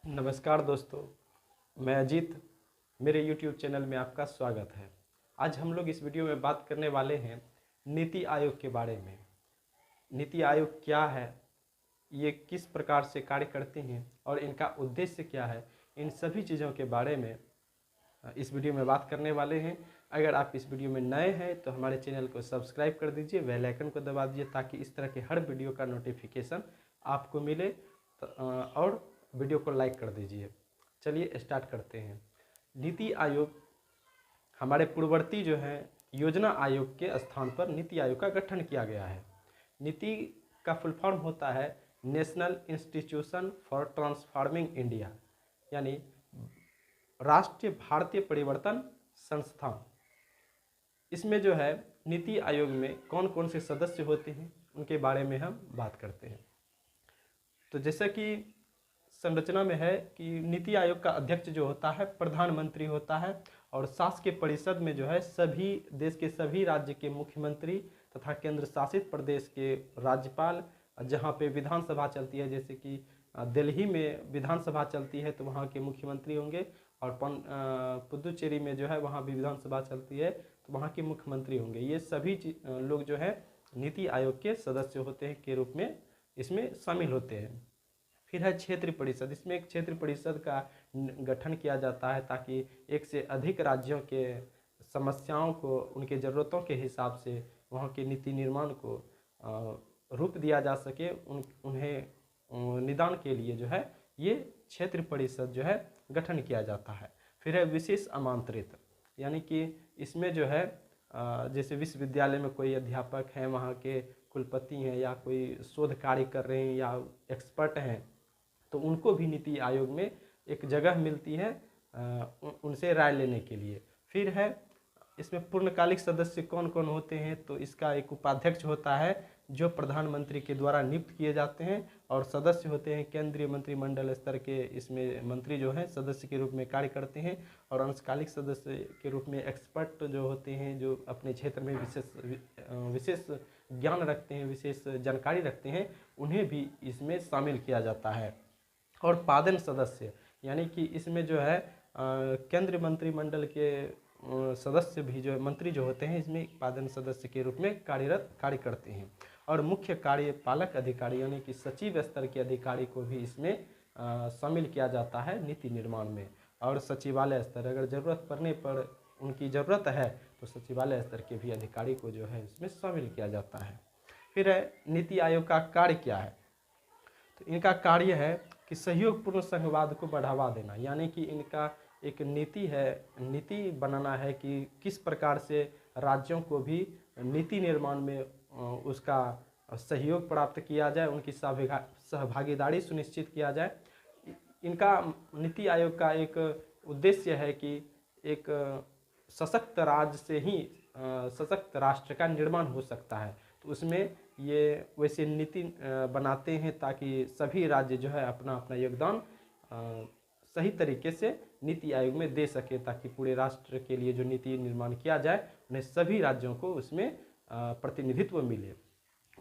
नमस्कार दोस्तों, मैं अजीत। मेरे YouTube चैनल में आपका स्वागत है। आज हम लोग इस वीडियो में बात करने वाले हैं नीति आयोग के बारे में। नीति आयोग क्या है, ये किस प्रकार से कार्य करते हैं और इनका उद्देश्य क्या है, इन सभी चीज़ों के बारे में इस वीडियो में बात करने वाले हैं। अगर आप इस वीडियो में नए हैं तो हमारे चैनल को सब्सक्राइब कर दीजिए, बेल आइकन को दबा दीजिए ताकि इस तरह के हर वीडियो का नोटिफिकेशन आपको मिले और वीडियो को लाइक कर दीजिए। चलिए स्टार्ट करते हैं। नीति आयोग हमारे पूर्ववर्ती जो है योजना आयोग के स्थान पर नीति आयोग का गठन किया गया है। नीति का फुल फॉर्म होता है national institution for transforming India, यानी राष्ट्रीय भारतीय परिवर्तन संस्थान। इसमें जो है नीति आयोग में कौन कौन से सदस्य होते हैं उनके बारे में हम बात करते हैं। तो जैसा कि संरचना में है कि नीति आयोग का अध्यक्ष जो होता है प्रधानमंत्री होता है, और शासकीय परिषद में जो है सभी देश के सभी राज्य के मुख्यमंत्री तथा केंद्र शासित प्रदेश के राज्यपाल, जहाँ पे विधानसभा चलती है, जैसे कि दिल्ली में विधानसभा चलती है तो वहाँ के मुख्यमंत्री होंगे, और पुदुचेरी में जो है वहाँ भी विधानसभा चलती है तो वहाँ के मुख्यमंत्री होंगे। ये सभी लोग जो है नीति आयोग के सदस्य होते हैं के रूप में इसमें शामिल होते हैं। फिर है क्षेत्रीय परिषद। इसमें एक क्षेत्रीय परिषद का गठन किया जाता है ताकि एक से अधिक राज्यों के समस्याओं को उनके ज़रूरतों के हिसाब से वहाँ के नीति निर्माण को रूप दिया जा सके। उन्हें निदान के लिए जो है ये क्षेत्रीय परिषद जो है गठन किया जाता है। फिर है विशेष आमंत्रित, यानी कि इसमें जो है जैसे विश्वविद्यालय में कोई अध्यापक हैं, वहाँ के कुलपति हैं, या कोई शोध कार्य कर रहे हैं या एक्सपर्ट हैं, तो उनको भी नीति आयोग में एक जगह मिलती है उनसे राय लेने के लिए। फिर है इसमें पूर्णकालिक सदस्य कौन कौन होते हैं, तो इसका एक उपाध्यक्ष होता है जो प्रधानमंत्री के द्वारा नियुक्त किए जाते हैं, और सदस्य होते हैं केंद्रीय मंत्रिमंडल स्तर के। इसमें मंत्री जो हैं सदस्य के रूप में कार्य करते हैं, और अंशकालिक सदस्य के रूप में एक्सपर्ट जो होते हैं, जो अपने क्षेत्र में विशेष ज्ञान रखते हैं, विशेष जानकारी रखते हैं, उन्हें भी इसमें शामिल किया जाता है। और पादन सदस्य, यानी कि इसमें जो है केंद्रीय मंत्रिमंडल के सदस्य भी जो मंत्री जो होते हैं इसमें पादन सदस्य के रूप में कार्य करते हैं। और मुख्य कार्यपालक अधिकारी, यानी कि सचिव स्तर के अधिकारी को भी इसमें शामिल किया जाता है नीति निर्माण में। और सचिवालय स्तर, अगर ज़रूरत पड़ने पर उनकी ज़रूरत है तो सचिवालय स्तर के भी अधिकारी को जो है इसमें शामिल किया जाता है। फिर है नीति आयोग का कार्य क्या है, तो इनका कार्य है कि सहयोगपूर्ण संघवाद को बढ़ावा देना, यानी कि इनका एक नीति है, नीति बनाना है कि किस प्रकार से राज्यों को भी नीति निर्माण में उसका सहयोग प्राप्त किया जाए, उनकी सहभागीदारी सुनिश्चित किया जाए। इनका नीति आयोग का एक उद्देश्य है कि एक सशक्त राज्य से ही सशक्त राष्ट्र का निर्माण हो सकता है, तो उसमें ये वैसे नीति बनाते हैं ताकि सभी राज्य जो है अपना अपना योगदान सही तरीके से नीति आयोग में दे सके, ताकि पूरे राष्ट्र के लिए जो नीति निर्माण किया जाए उन्हें सभी राज्यों को उसमें प्रतिनिधित्व मिले।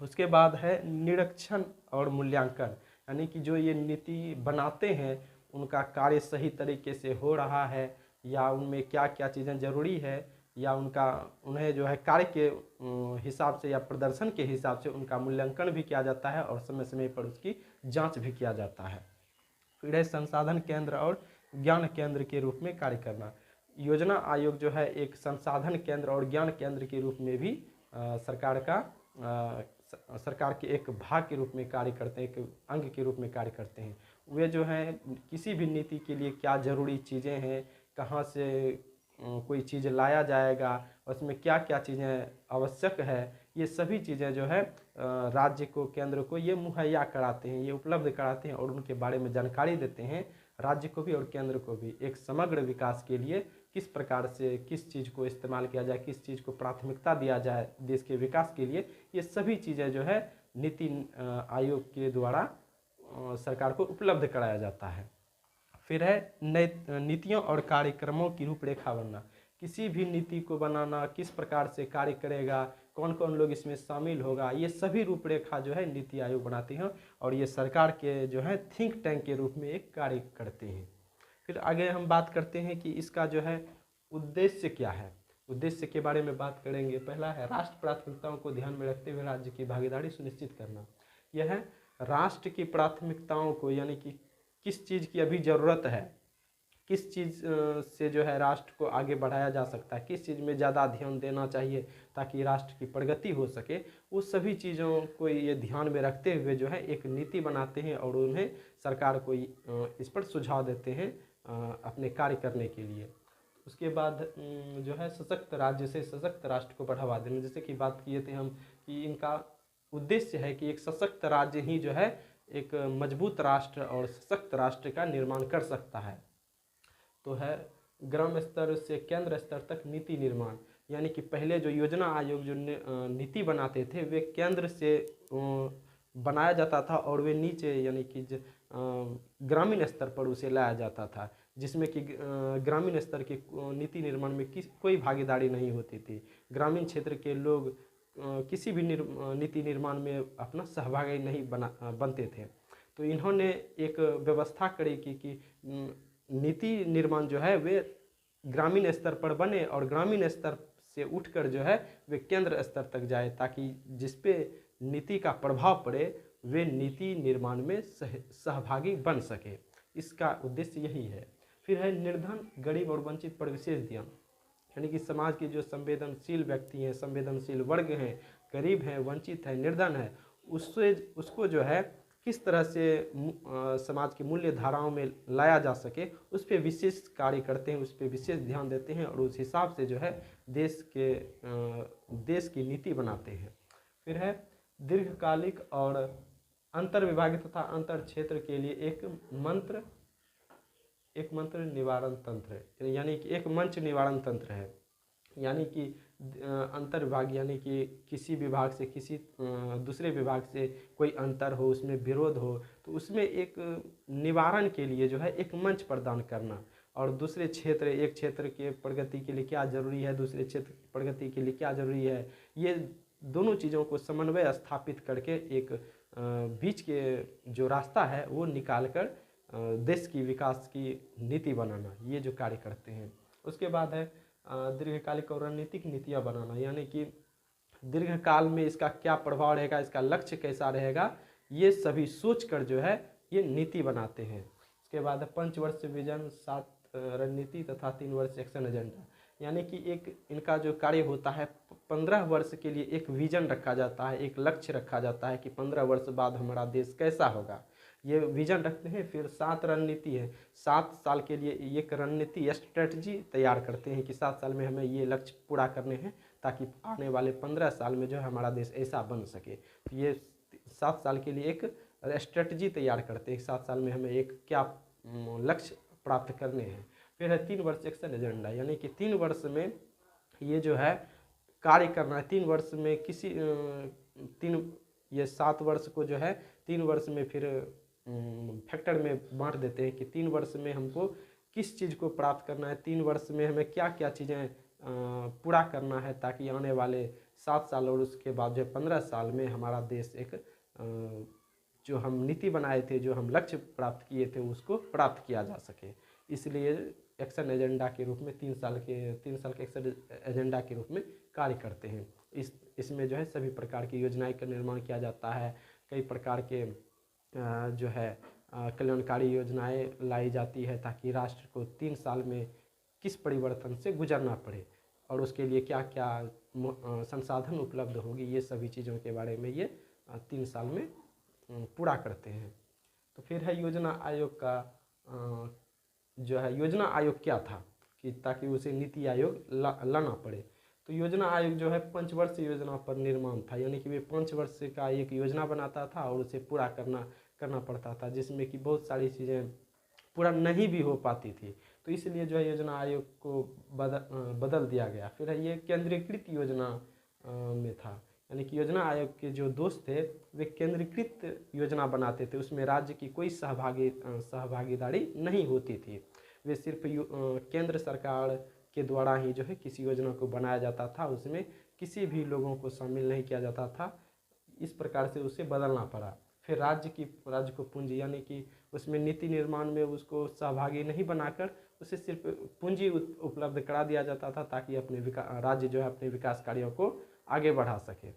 उसके बाद है निरीक्षण और मूल्यांकन, यानी कि जो ये नीति बनाते हैं उनका कार्य सही तरीके से हो रहा है, या उनमें क्या क्या चीज़ें ज़रूरी है, या उन्हें जो है कार्य के हिसाब से या प्रदर्शन के हिसाब से उनका मूल्यांकन भी किया जाता है, और समय समय पर उसकी जांच भी किया जाता है। फिर है संसाधन केंद्र और ज्ञान केंद्र के रूप में कार्य करना। योजना आयोग जो है एक संसाधन केंद्र और ज्ञान केंद्र के रूप में भी सरकार के एक भाग के रूप में कार्य करते हैं, एक अंग के रूप में कार्य करते हैं। वे जो हैं किसी भी नीति के लिए क्या ज़रूरी चीज़ें हैं, कहाँ से कोई चीज़ लाया जाएगा, उसमें क्या क्या चीज़ें आवश्यक है, ये सभी चीज़ें जो है राज्य को, केंद्र को ये मुहैया कराते हैं, ये उपलब्ध कराते हैं, और उनके बारे में जानकारी देते हैं राज्य को भी और केंद्र को भी। एक समग्र विकास के लिए किस प्रकार से किस चीज़ को इस्तेमाल किया जाए, किस चीज़ को प्राथमिकता दिया जाए देश के विकास के लिए, ये सभी चीज़ें जो है नीति आयोग के द्वारा सरकार को उपलब्ध कराया जाता है। फिर है नीतियों और कार्यक्रमों की रूपरेखा बनना। किसी भी नीति को बनाना, किस प्रकार से कार्य करेगा, कौन कौन लोग इसमें शामिल होगा, ये सभी रूपरेखा जो है नीति आयोग बनाते हैं और ये सरकार के जो है थिंक टैंक के रूप में एक कार्य करते हैं। फिर आगे हम बात करते हैं कि इसका जो है उद्देश्य क्या है। उद्देश्य के बारे में बात करेंगे। पहला है राष्ट्र प्राथमिकताओं को ध्यान में रखते हुए राज्य की भागीदारी सुनिश्चित करना। यह है राष्ट्र की प्राथमिकताओं को, यानी कि किस चीज़ की अभी ज़रूरत है, किस चीज़ से जो है राष्ट्र को आगे बढ़ाया जा सकता है, किस चीज़ में ज़्यादा ध्यान देना चाहिए ताकि राष्ट्र की प्रगति हो सके, उस सभी चीज़ों को ये ध्यान में रखते हुए जो है एक नीति बनाते हैं और उन्हें सरकार को इस पर सुझाव देते हैं अपने कार्य करने के लिए। उसके बाद जो है सशक्त राज्य से सशक्त राष्ट्र को बढ़ावा देना। जैसे कि बात किए थे हम कि इनका उद्देश्य है कि एक सशक्त राज्य ही जो है एक मजबूत राष्ट्र और सशक्त राष्ट्र का निर्माण कर सकता है। तो है ग्राम स्तर से केंद्र स्तर तक नीति निर्माण, यानी कि पहले जो योजना आयोग जो नीति बनाते थे वे केंद्र से बनाया जाता था और वे नीचे यानी कि ग्रामीण स्तर पर उसे लाया जाता था, जिसमें कि ग्रामीण स्तर के नीति निर्माण में कोई भागीदारी नहीं होती थी। ग्रामीण क्षेत्र के लोग किसी भी नीति निर्माण में अपना सहभागी नहीं बनते थे। तो इन्होंने एक व्यवस्था करी कि नीति निर्माण जो है वे ग्रामीण स्तर पर बने और ग्रामीण स्तर से उठकर जो है वे केंद्र स्तर तक जाए, ताकि जिस पे नीति का प्रभाव पड़े वे नीति निर्माण में सहभागी बन सके। इसका उद्देश्य यही है। फिर है निर्धन, गरीब और वंचित पर विशेष ध्यान, यानी कि समाज के जो संवेदनशील व्यक्ति हैं, संवेदनशील वर्ग हैं, गरीब हैं, वंचित है, निर्धन है, उसको जो है किस तरह से समाज की मूल्य धाराओं में लाया जा सके उस पर विशेष कार्य करते हैं, उस पर विशेष ध्यान देते हैं और उस हिसाब से जो है देश की नीति बनाते हैं। फिर है दीर्घकालिक और अंतर विभागीय तथा अंतर क्षेत्र के लिए एक मंत्र निवारण तंत्र, यानी कि एक मंच निवारण तंत्र है। यानी कि अंतर विभाग यानी कि किसी विभाग से किसी दूसरे विभाग से कोई अंतर हो, उसमें विरोध हो, तो उसमें एक निवारण के लिए जो है एक मंच प्रदान करना, और दूसरे क्षेत्र, एक क्षेत्र के प्रगति के लिए क्या जरूरी है, दूसरे क्षेत्र की प्रगति के लिए क्या जरूरी है, ये दोनों चीज़ों को समन्वय स्थापित करके एक बीच के जो रास्ता है वो निकाल कर देश की विकास की नीति बनाना, ये जो कार्य करते हैं। उसके बाद है दीर्घकालिक और रणनीतिक नीतियाँ बनाना, यानी कि दीर्घकाल में इसका क्या प्रभाव रहेगा, इसका लक्ष्य कैसा रहेगा, ये सभी सोच कर जो है ये नीति बनाते हैं। उसके बाद है पंचवर्ष विजन, 7 रणनीति तथा 3 वर्ष एक्शन एजेंडा, यानी कि एक इनका जो कार्य होता है 15 वर्ष के लिए एक विजन रखा जाता है, एक लक्ष्य रखा जाता है कि 15 वर्ष बाद हमारा देश कैसा होगा, ये विजन रखते हैं। फिर 7 रणनीति है, 7 साल के लिए एक रणनीति स्ट्रेटजी तैयार करते हैं कि 7 साल में हमें ये लक्ष्य पूरा करने हैं ताकि आने वाले 15 साल में जो है हमारा देश ऐसा बन सके। तो ये 7 साल के लिए एक स्ट्रेटजी तैयार करते हैं, 7 साल में हमें एक क्या लक्ष्य प्राप्त करने हैं। फिर है 3 वर्ष एक्शन एजेंडा, यानी कि 3 वर्ष में ये जो है कार्य करना है। 3 वर्ष में ये 7 वर्ष को जो है 3 वर्ष में फिर फैक्टर में बांट देते हैं कि 3 वर्ष में हमको किस चीज़ को प्राप्त करना है, 3 वर्ष में हमें क्या क्या चीज़ें पूरा करना है, ताकि आने वाले 7 साल और उसके बाद जो 15 साल में हमारा देश एक जो हम नीति बनाए थे, जो हम लक्ष्य प्राप्त किए थे, उसको प्राप्त किया जा सके। इसलिए एक्शन एजेंडा के रूप में 3 साल के एक्शन एजेंडा के रूप में कार्य करते हैं। इसमें जो है सभी प्रकार की योजनाएं का निर्माण किया जाता है, कई प्रकार के जो है कल्याणकारी योजनाएं लाई जाती है ताकि राष्ट्र को 3 साल में किस परिवर्तन से गुजरना पड़े और उसके लिए क्या क्या संसाधन उपलब्ध होगी, ये सभी चीज़ों के बारे में ये 3 साल में पूरा करते हैं। तो फिर है योजना आयोग का जो है योजना आयोग क्या था कि ताकि उसे नीति आयोग लाना पड़े। तो योजना आयोग जो है 5 वर्ष योजना पर निर्माण था, यानी कि वे 5 वर्ष का एक योजना बनाता था और उसे पूरा करना पड़ता था, जिसमें कि बहुत सारी चीज़ें पूरा नहीं भी हो पाती थी। तो इसलिए जो है योजना आयोग को बदल दिया गया। फिर है ये केंद्रीकृत योजना में था, यानी कि योजना आयोग के जो दोस्त थे वे केंद्रीकृत योजना बनाते थे, उसमें राज्य की कोई सहभागीदारी नहीं होती थी। वे सिर्फ केंद्र सरकार के द्वारा ही जो है किसी योजना को बनाया जाता था, उसमें किसी भी लोगों को शामिल नहीं किया जाता था। इस प्रकार से उसे बदलना पड़ा। फिर राज्य को पूंजी यानी कि उसमें नीति निर्माण में उसको सहभागी नहीं बनाकर उसे सिर्फ पूंजी उपलब्ध करा दिया जाता था, ताकि अपने राज्य जो है अपने विकास कार्यों को आगे बढ़ा सके।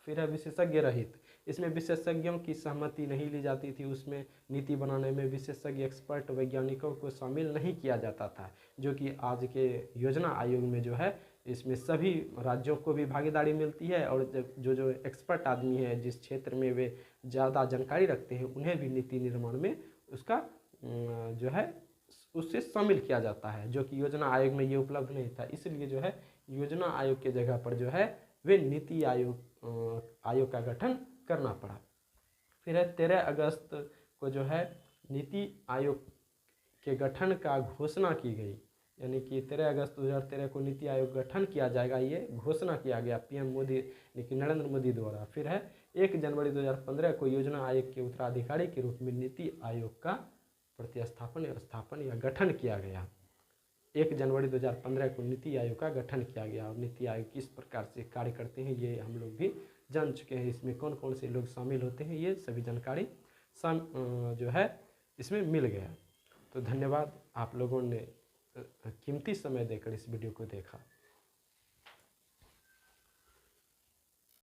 फिर है विशेषज्ञ रहित। इसमें विशेषज्ञों की सहमति नहीं ली जाती थी। उसमें नीति बनाने में विशेषज्ञ एक्सपर्ट वैज्ञानिकों को शामिल नहीं किया जाता था, जो कि आज के योजना आयोग में जो है इसमें सभी राज्यों को भी भागीदारी मिलती है, और जो एक्सपर्ट आदमी है जिस क्षेत्र में वे ज़्यादा जानकारी रखते हैं उन्हें भी नीति निर्माण में उसका जो है उससे शामिल किया जाता है, जो कि योजना आयोग में ये उपलब्ध नहीं था। इसलिए जो है योजना आयोग के जगह पर जो है वे नीति आयोग का गठन करना पड़ा। फिर है 13 अगस्त को जो है नीति आयोग के गठन का घोषणा की गई, यानी कि 13 अगस्त 2013 को नीति आयोग गठन किया जाएगा, ये घोषणा किया गया पीएम मोदी यानी कि नरेंद्र मोदी द्वारा। फिर है 1 जनवरी 2015 को योजना आयोग के उत्तराधिकारी के रूप में नीति आयोग का प्रतिस्थापन या स्थापन या गठन किया गया। 1 जनवरी 2015 को नीति आयोग का गठन किया गया, और नीति आयोग किस प्रकार से कार्य करते हैं ये हम लोग भी जान चुके हैं। इसमें कौन कौन से लोग शामिल होते हैं ये सभी जानकारी जो है इसमें मिल गया। तो धन्यवाद, आप लोगों ने कीमती समय देकर इस वीडियो को देखा।